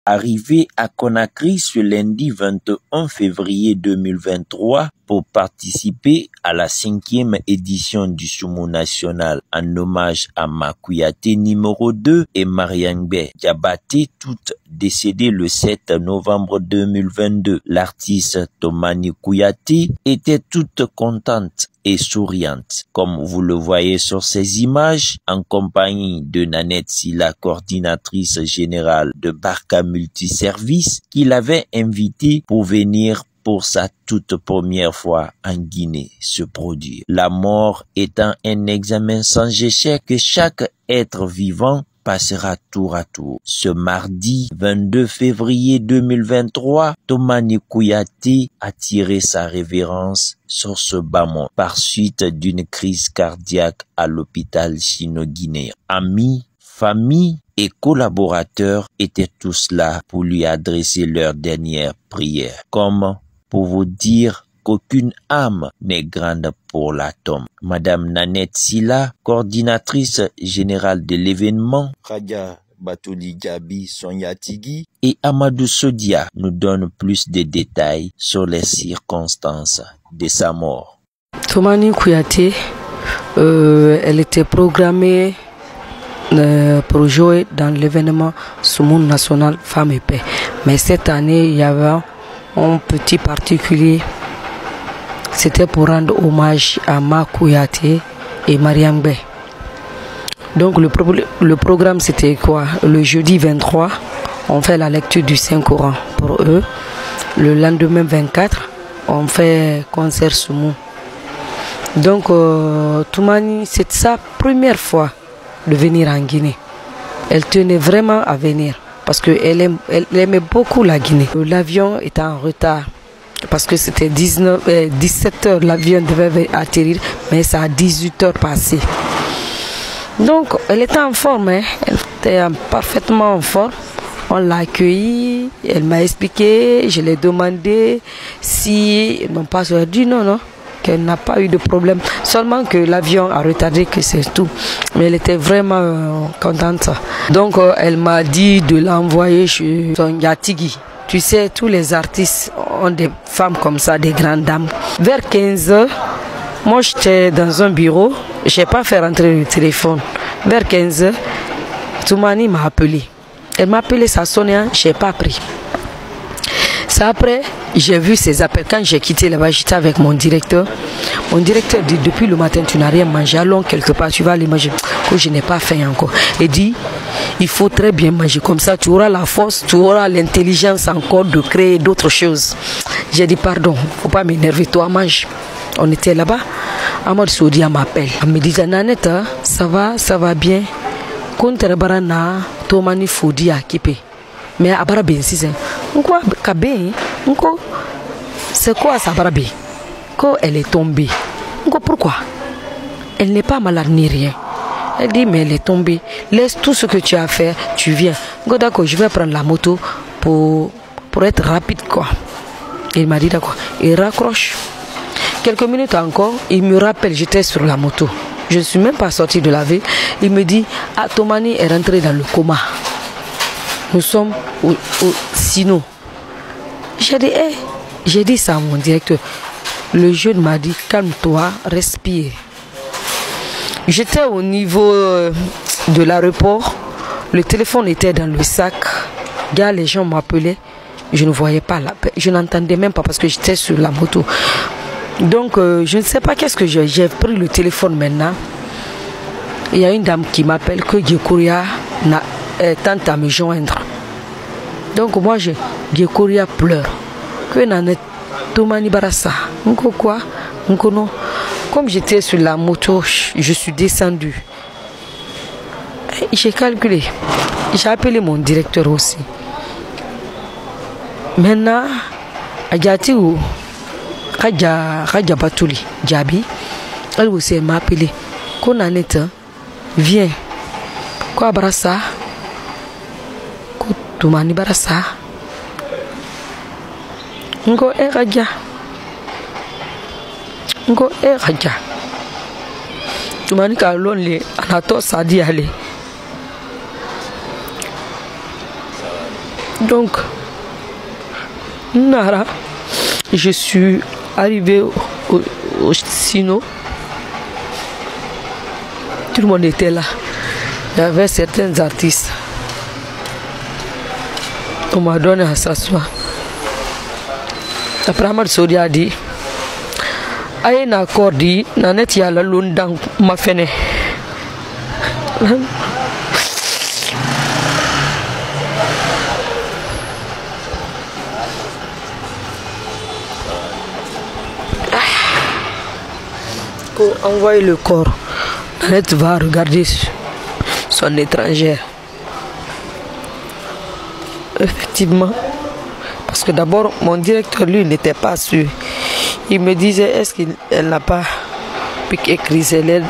arrivé à Conakry ce lundi 21 février 2023 pour participer à la 5e édition du Sumo national en hommage à Makouyaté numéro 2 et Mariangbe Diabaté, toutes décédées le 7 novembre 2022. L'artiste Toumani Kouyaté était toute contente et souriante, comme vous le voyez sur ces images, en compagnie de Nanette Silla, coordinatrice générale de Barca Multiservice, qui l'avait invitée pour venir pour sa toute première fois en Guinée se produire. La mort étant un examen sans échec que chaque être vivant passera tour à tour. Ce mardi 22 février 2023, Toumani Kouyaté a tiré sa révérence sur ce bas monde par suite d'une crise cardiaque à l'hôpital sino-guinéen. Amis, famille et collaborateurs étaient tous là pour lui adresser leur dernière prière, comme pour vous dire qu'aucune âme n'est grande pour la tombe. Madame Nanette Silla, coordinatrice générale de l'événement, Radia Batouli Diaby Sonyatigi et Amadou Sodia nous donnent plus de détails sur les circonstances de sa mort. Toumani Kouyaté, elle était programmée pour jouer dans l'événement Sumo national Femmes et Paix. Mais cette année, il y avait un petit particulier. C'était pour rendre hommage à Makouyaté et Mariangbe. Donc le programme c'était quoi? Le jeudi 23, on fait la lecture du Saint-Coran pour eux. Le lendemain 24, on fait concert Sumo. Donc Toumani, c'est sa première fois de venir en Guinée. Elle tenait vraiment à venir parce qu'elle aimait beaucoup la Guinée. L'avion était en retard parce que c'était 17 heures, l'avion devait atterrir, mais ça a 18 heures passé. Donc elle était en forme, hein? Elle était parfaitement en forme. On l'a accueillie, elle m'a expliqué, je l'ai demandé si non pas, elle a dit non, qu'elle n'a pas eu de problème, seulement que l'avion a retardé, que c'est tout. Mais elle était vraiment contente. Donc elle m'a dit de l'envoyer chez Sonyatigi. Tu sais, tous les artistes ont des femmes comme ça, des grandes dames. Vers 15 h, moi j'étais dans un bureau, je n'ai pas fait rentrer le téléphone. Vers 15 h, Toumani m'a appelé. Elle m'a appelé, ça sonnait, je n'ai pas pris. Ça après, j'ai vu ses appels. Quand j'ai quitté là-bas, j'étais avec mon directeur. Mon directeur dit, depuis le matin, tu n'as rien mangé. Allons quelque part, tu vas aller manger. Que je n'ai pas faim encore. Il dit, il faut très bien manger. Comme ça, tu auras la force, tu auras l'intelligence encore de créer d'autres choses. J'ai dit, pardon, il ne faut pas m'énerver. Toi, mange. On était là-bas. Amadou Sodia m'appelle. Elle me dit, Nanette, ça va bien. Contre Barana, Toumani Foudi a kippé. Mais à Barabé, c'est quoi ça, Barabé? Quand elle est tombée, pourquoi? Elle n'est pas malade ni rien. Elle dit, mais elle est tombée. Laisse tout ce que tu as à faire, tu viens. D'accord, je vais prendre la moto pour être rapide, quoi. Il m'a dit d'accord. Il raccroche. Quelques minutes encore, il me rappelle, j'étais sur la moto. Je ne suis même pas sortie de la ville. Il me dit, Toumani est rentré dans le coma. Nous sommes au Sino. J'ai dit ça à mon directeur. Le jeune m'a dit, calme-toi, respire. J'étais au niveau de l'aéroport. Le téléphone était dans le sac. Les gens m'appelaient. Je ne voyais pas l'appel. Je n'entendais même pas parce que j'étais sur la moto. Donc, je ne sais pas qu'est-ce que j'ai pris le téléphone maintenant. Il y a une dame qui m'appelle que Djekouria tente à me joindre. Donc, moi, Djekouria pleure. Que Nanette Toumani Barassa. Quoi? Non. Comme j'étais sur la moto, je suis descendu. J'ai calculé. J'ai appelé mon directeur aussi. Maintenant, Adjati ou Radia Batouli Diaby, elle aussi m'a appelé. Qu'on en est, viens. Quoi Barassa? Toumani Barassa. Ngo Radia. Toumani Kalonle, Anato Sadi Ale. Donc, Nara, je suis arrivé au Sino. Tout le monde était là. Il y avait certains artistes. On m'a donné à s'asseoir. Après, Amad Sodi a dit, aïe na cordi, na net ya la lundang ma fene. Pour envoyer le corps, Nanette va regarder son étrangère. Effectivement, parce que d'abord mon directeur lui n'était pas sûr. Il me disait est-ce qu'elle n'a pas piqué Chrysalide.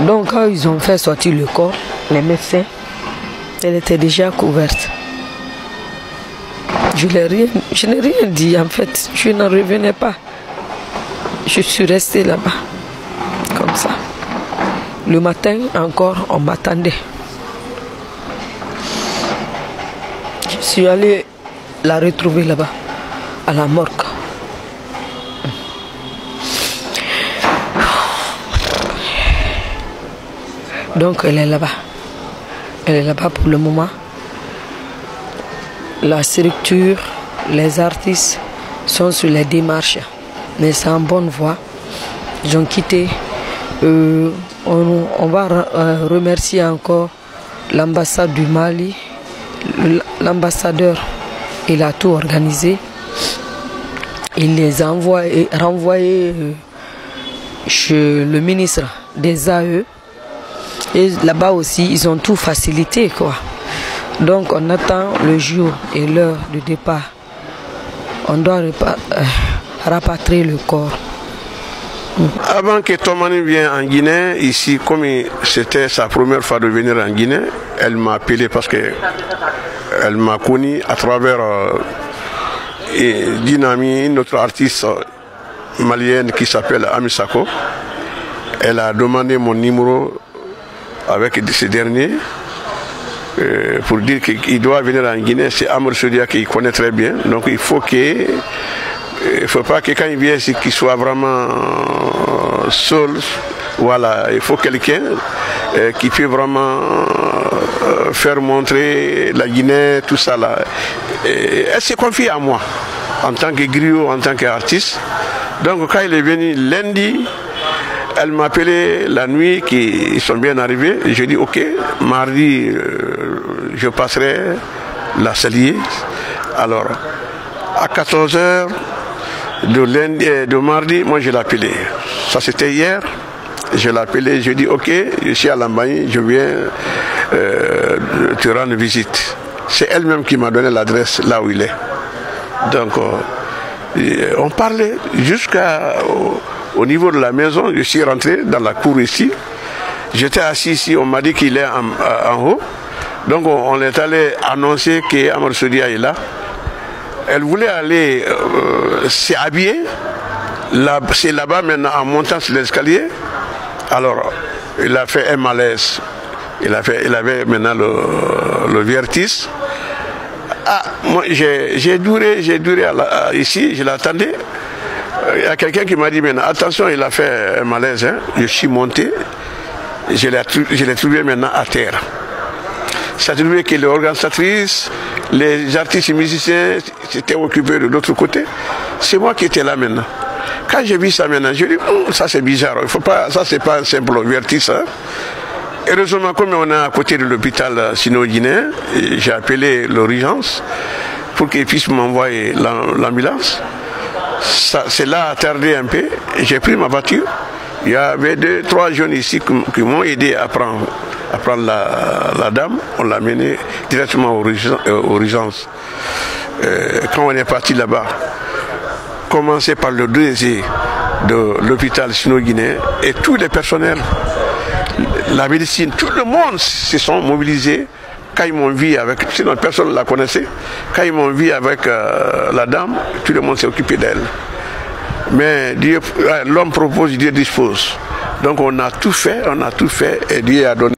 Donc quand ils ont fait sortir le corps, les médecins, elle était déjà couverte. Je n'ai rien dit en fait, je n'en revenais pas. Je suis restée là-bas, comme ça. Le matin encore, on m'attendait. Je suis allée la retrouver là-bas, à la morgue. Donc elle est là-bas. Elle est là-bas pour le moment. La structure, les artistes sont sur les démarches, mais c'est en bonne voie. Ils ont quitté. On va remercier encore l'ambassade du Mali. L'ambassadeur, il a tout organisé. Il les a renvoyés chez le ministre des AE. Et là-bas aussi, ils ont tout facilité, quoi. Donc on attend le jour et l'heure du départ. On doit rapatrier le corps. Avant que Tomani vienne en Guinée, ici, comme c'était sa première fois de venir en Guinée, elle m'a appelé parce que elle m'a connu à travers Dinami, notre artiste malienne qui s'appelle Amisako. Elle a demandé mon numéro avec ce dernier pour dire qu'il doit venir en Guinée. C'est Amr Sodia qu'il connaît très bien. Donc il faut pas que quand il vient ici qu'il soit vraiment seul. Voilà, il faut quelqu'un qui peut vraiment faire montrer la Guinée, tout ça là. Elle s'est confiée à moi en tant que griot, en tant qu'artiste. Donc quand il est venu lundi, elle m'a appelé la nuit, qu'ils sont bien arrivés. J'ai dit ok, mardi je passerai la Salier. Alors à 14h de mardi, moi je l'ai appelé. Ça c'était hier. Je l'ai appelé, je dis ok, je suis à Lambagne, je viens te rendre visite. C'est elle-même qui m'a donné l'adresse là où il est. Donc on parlait jusqu'au niveau de la maison. Je suis rentré dans la cour ici. J'étais assis ici, on m'a dit qu'il est en haut. Donc on est allé annoncer qu'Amr Sodia est là. Elle voulait aller s'habiller. C'est là-bas maintenant en montant sur l'escalier. Alors, il a fait un malaise. Il avait maintenant le vertige. Ah, moi j'ai duré ici, je l'attendais. Il y a quelqu'un qui m'a dit maintenant, attention, il a fait un malaise. Hein. Je suis monté, je l'ai trouvé maintenant à terre. Ça a trouvé que les organisatrices, les artistes et musiciens s'étaient occupés de l'autre côté. C'est moi qui étais là maintenant. Quand j'ai vu ça maintenant, je dis, ça c'est bizarre, il faut pas, ça c'est pas un simple vertige. Hein. Heureusement, comme on est à côté de l'hôpital sino-guinéen, j'ai appelé l'urgence pour qu'ils puissent m'envoyer l'ambulance. Cela a tardé un peu, j'ai pris ma voiture. Il y avait 2-3 jeunes ici qui m'ont aidé à prendre la dame. On l'a menée directement aux urgences. Quand on est parti là-bas, commencer par le DG de l'hôpital sino-guinéen et tous les personnels, la médecine, tout le monde se sont mobilisés. Quand ils m'ont vu avec, sinon personne ne la connaissait, quand ils m'ont vu avec la dame, tout le monde s'est occupé d'elle. Mais l'homme propose, Dieu dispose. Donc on a tout fait et Dieu a donné